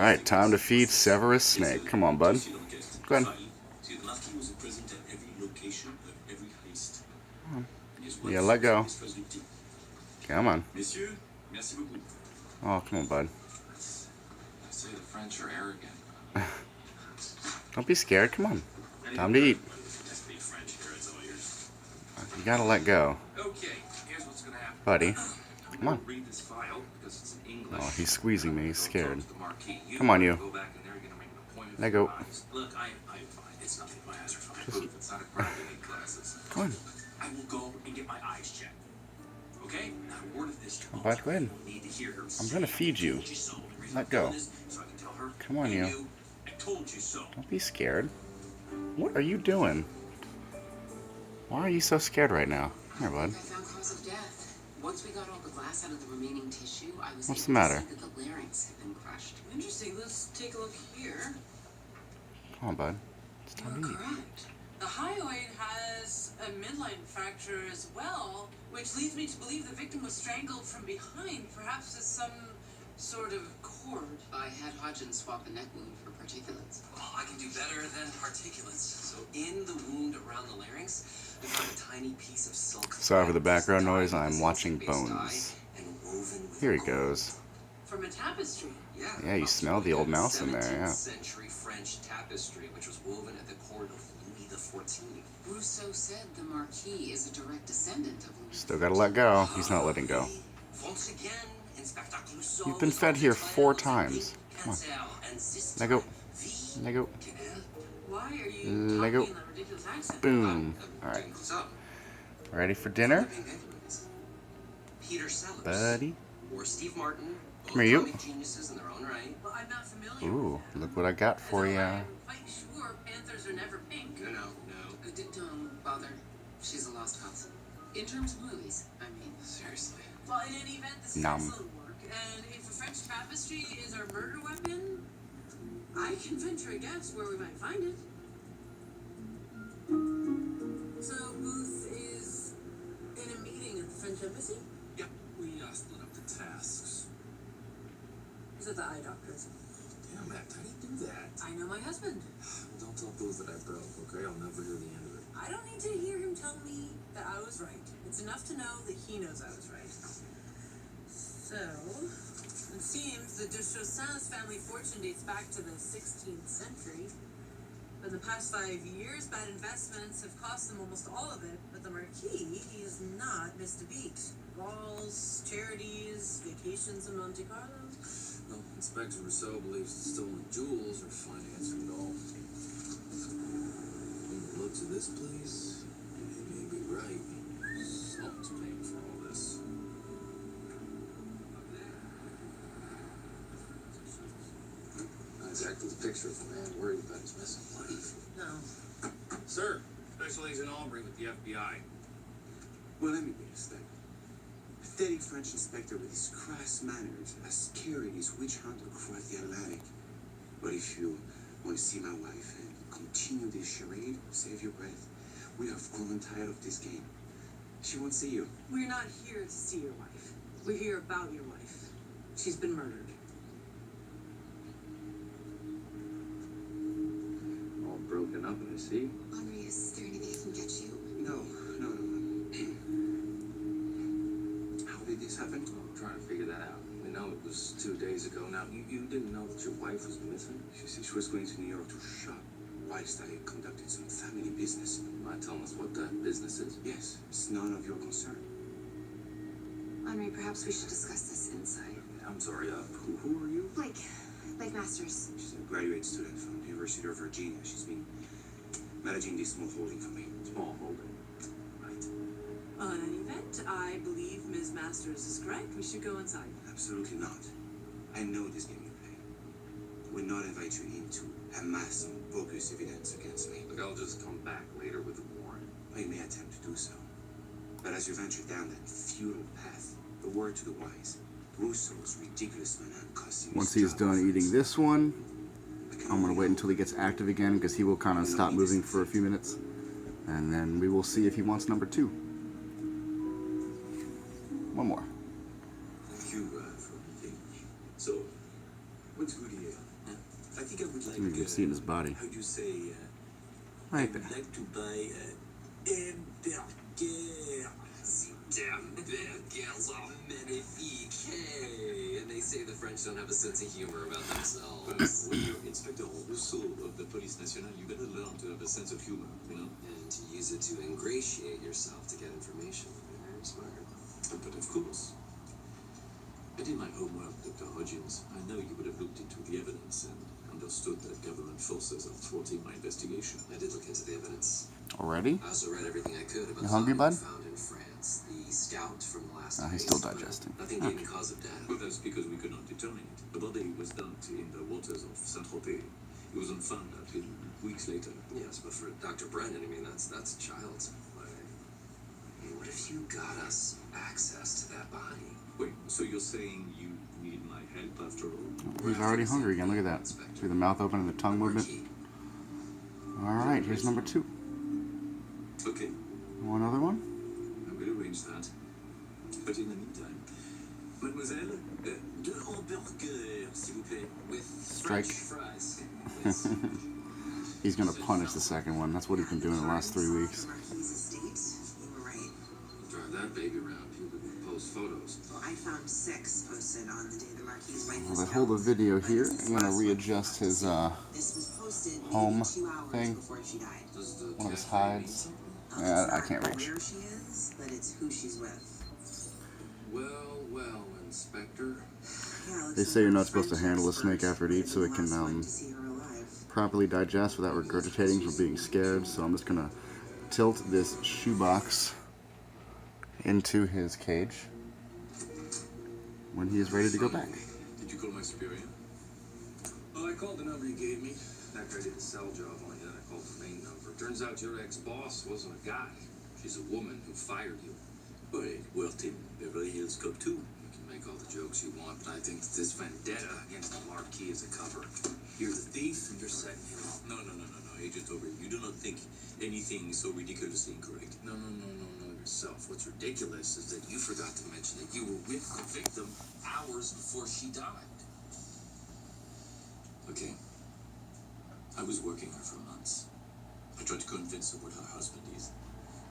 Alright, time to feed Severus Snake. Come on, bud. Go ahead. Yeah, let go. Come on. Oh, come on, bud. Don't be scared. Come on. Time to eat. You gotta let go. Buddy. Come on. Oh, he's squeezing me. He's scared. Come on, you. Let go. Come on. I will go and get my eyes checked. Okay? Not a word of this. Bud, go ahead. I'm gonna feed you. Let go. Come on, you. Don't be scared. What are you doing? Why are you so scared right now? Here, bud. I found cause of death. Once we got all the glass out of the remaining tissue, I was What's able the matter? to see that the larynx had been crushed. Interesting. Let's take a look here. Come on, bud. It's time to eat. Correct. The hyoid has a midline fracture as well, which leads me to believe the victim was strangled from behind, perhaps with some sort of cord. I had Hodgins swap the neck wound for particulates. Well, I can do better than particulates. So in the wound around the larynx, we found a tiny piece of silk. Sorry for the background noise. I'm watching Bones. Here he goes. From a tapestry. Yeah, you smell the old mouse in there, yeah. 17th century French tapestry, which was woven at the court of Louis XIV. Rousseau said the Marquis is a direct descendant of Louis. Still gotta let go. He's not letting go. Once again, Inspector Clouseau. You've been fed here 4 times. Come on. Let go. Let go. Why are you Let go. talking in that ridiculous accent? Boom. Alright. Ready for dinner? Peter Sellers. Buddy. Or Steve Martin. Come here, you. Comic geniuses in their own right. Well, I'm not familiar Ooh, with that. look what I got for you. I'm quite sure panthers are never pink. No. Don't bother. She's a lost cause. In terms of movies, I mean. Seriously. Well, in any event, this is Nom. excellent work. And if a French tapestry is our murder weapon, I can venture a guess where we might find it. So, Booth is in a meeting at the French embassy? Yep. We split up the tasks. He's at the eye doctor's. Damn, Matt, how do you do that? I know my husband. Don't tell Booth that I broke, okay? I'll never hear the end of it. I don't need to hear him tell me that I was right. It's enough to know that he knows I was right. So, it seems the de Chaussin's family fortune dates back to the 16th century. But in the past 5 years, bad investments have cost them almost all of it. But the Marquis, he has not missed a beat. Balls, charities, vacations in Monte Carlo. Well, Inspector Rousseau believes the stolen jewels are financing it all. From the looks of this place, he may be right. Someone's paying for all this. Not exactly the picture of a man worried about his missing life. No. Sir, Special Agent Aubrey with the FBI. Well, let me be straight. Pathetic French inspector with his crass manners has carried his witch hunt across the Atlantic. But if you want to see my wife and continue this charade, save your breath. We have grown tired of this game. She won't see you. We're not here to see your wife. We're here about your wife. She's been murdered. All broken up, I see. Henri, is there anything I can get you? No. How did this happen? I'm trying to figure that out. We know it was 2 days ago. Now, you didn't know that your wife was missing? She said she was going to New York to shop whilst I conducted some family business. Mind telling us what that business is? Yes, it's none of your concern. Henri, perhaps we should discuss this inside. I'm sorry, Who are you? Like Masters. She's a graduate student from the University of Virginia. She's been managing this small holding for me. Small holding. Right. Well, in any event, I believe Ms. Masters is correct. We should go inside. Absolutely not. I know this game you play. We're not invite you in to amass some bogus evidence against me. Look, I'll just come back later with a warrant. I may attempt to do so. But as you venture down that futile path, the word to the wise, Rousseau's ridiculous man cost him. Once he's done eating this one, I'm going to wait until he gets active again because he will kind of stop moving for a few minutes. And then we will see if he wants number 2. One more. Thank you for everything. So, what's good here? I think I would like. You can see it in his body. How do you say? I Right would there. like to buy hamburger. Damn girls are magnifiques. Hey, and they say the French don't have a sense of humor about themselves. When you're Inspector Rousseau of the Police Nationale, you better learn to have a sense of humor, you know? And to use it to ingratiate yourself to get information. Very smart. But of course, I did my homework, Dr. Hodgins. I know you would have looked into the evidence and understood that government forces are thwarting my investigation. I did look into the evidence. Already? I also read everything I could about You the hungry, body bud? found in France. The scout from the last He's heist, still but digesting. Nothing gave me cause of death. Well, that's because we could not determine it. The body was dumped in the waters of Saint-Tropez. It wasn't found until weeks later. Yes, but for Dr. Brennan, I mean, that's child's play. Hey, what if you got us access to that body? Wait, so you're saying you need my help after all? He's already hungry again. Look at that. See the mouth open and the tongue movement? Alright, here's number 2. Okay, Want another one? I will arrange that. But in the meantime, mademoiselle, deux hamburgers, s'il vous plaît. With Strike. French fries. Yes. He's gonna punish the second one. That's what he's been doing the last 3 weeks. Marquis' estate. You were right. Drive that baby around. People can post photos. I found 6 posted on the day the Marquis' wife Well, was let's hold the killed. video But here. this is I'm gonna last one. readjust his This was posted maybe home 2 hours thing. before she died. Does the one of his cafe hides. mean- Yeah, It's I not can't reach. where she is, but it's who she's with. Well, Inspector. Yeah, looks They like say you're her not supposed to French handle a expert snake after it eats, so might it be can the last one to see her alive. properly digest without regurgitating from being scared. So I'm just gonna tilt this shoebox into his cage when he is ready to go back. Did you call my superior? Well, I called the number you gave me. That guy did a cell job on you, and I called the main number. Turns out your ex-boss wasn't a guy. She's a woman who fired you. Well, it worked in Beverly Hills Cop 2. You can make all the jokes you want, but I think that this vendetta against the Marquis is a cover. You're the thief? You're setting him up. No, Agent Aubrey. You do not think anything so ridiculously incorrect. No, yourself. What's ridiculous is that you forgot to mention that you were with the victim hours before she died. Okay. I was working her for months. I tried to convince her what her husband is.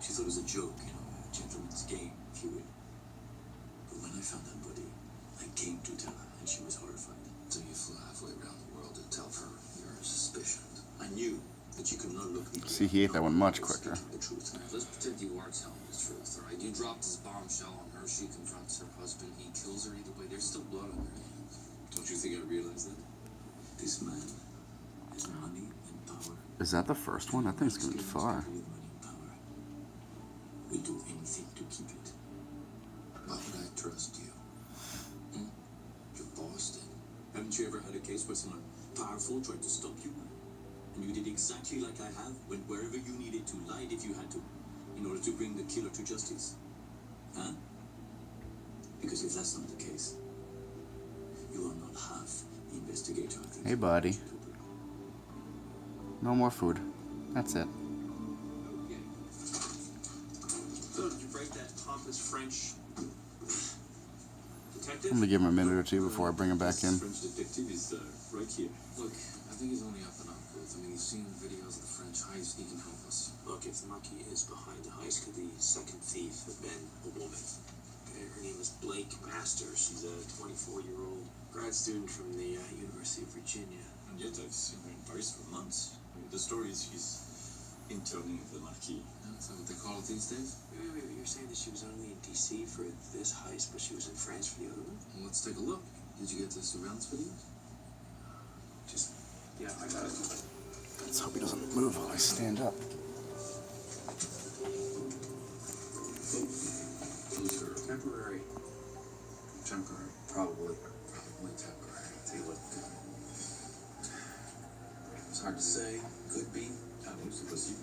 She thought it was a joke, you know, a gentleman's game, if you will. But when I found that body, I came to tell her, and she was horrified. So you flew halfway around the world to tell her your suspicions. I knew that she could not look me. See, he ate that one much quicker. The truth. Let's pretend you are telling the truth, all right? You dropped his bombshell on her. She confronts her husband. He kills her either way. There's still blood on your hands. Don't you think I realized that? This man has money and power. Is that the first one? That thing's going far. With money and power. We'll do anything to keep it. Why would I trust you? You're Boston. Haven't you ever had a case where someone powerful tried to stop you? And you did exactly like I have, went wherever you needed to, lied if you had to, in order to bring the killer to justice? Huh? Because if that's not the case, you are not half the investigator I think. Hey, buddy. No more food. That's it. So did you break that pompous French detective? I'm gonna give him a minute or two before I bring him back in. French detective is right here. Look, I think he's only up and up with. I mean, he's seen videos of the French heist. He can help us. Look, if the Marquis is behind the heist, could the second thief have been a woman? Okay, her name is Blake Masters. She's a 24-year-old grad student from the University of Virginia. And yet I've seen her in Paris for months. I mean, the story is she's interning the Marquis. Is that what they call it these days? Wait, you're saying that she was only in D.C. for this heist, but she was in France for the other one? Well, let's take a look. Did you get the surveillance videos? Yeah, I got it. Let's hope he doesn't move while I stand up. Who's her? Temporary. Probably temporary. Tell you what, it's hard to say. Could be. Who's the pussy?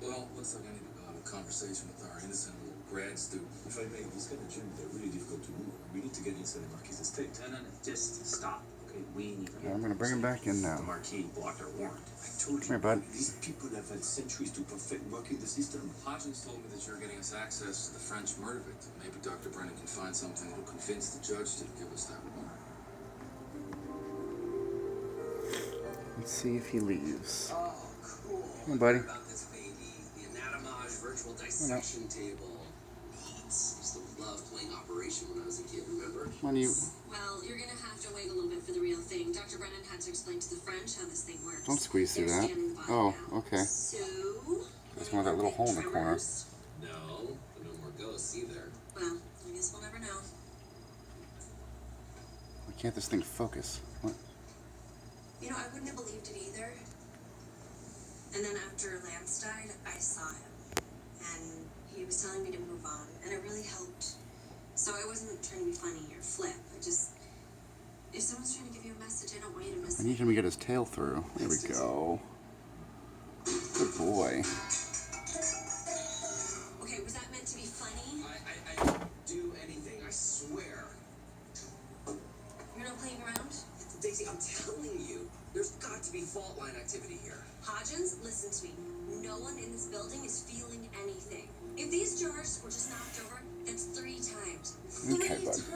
Well, looks like I need to go have a conversation with our innocent little grad student. If I may, these kind of gems, they're really difficult to move. We need to get inside the Marquis' estate. No, just stop. Okay, we need to I'm gonna bring him back in now. The Marquis blocked our warrant. I told Come here, you, bud. these people have had centuries to perfect working the system. Hodgins told me that you're getting us access to the French murder victim. Maybe Dr. Brennan can find something that'll convince the judge to give us that warrant. Let's see if he leaves. Oh, cool. Come on, buddy. What about this baby? The anatomage virtual dissection table. Neat. I used to love playing Operation when I was a kid, remember? Come on, you. Well, you're gonna have to wait a little bit for the real thing. Dr. Brennan had to explain to the French how this thing works. Don't squeeze through They're that. scanning the body Oh, now. okay. So, Just want that little hole in the corner. tremors? No, but no more ghosts either. Well, I guess we'll never know. Why can't this thing focus? What? You know, I wouldn't have believed it either. And then after Lance died, I saw him. And he was telling me to move on. And it really helped. So I wasn't trying to be funny or flip. I just... If someone's trying to give you a message, I don't want you to miss I it. need him to get his tail through. There we go. Good boy. Okay, was that meant to be funny? I don't do anything, I swear. You're not playing around? Daisy, I'm telling you, there's got to be fault line activity here. Hodgins, listen to me. No one in this building is feeling anything. If these jars were just knocked over, that's 3 times. 3 Okay, bud. times.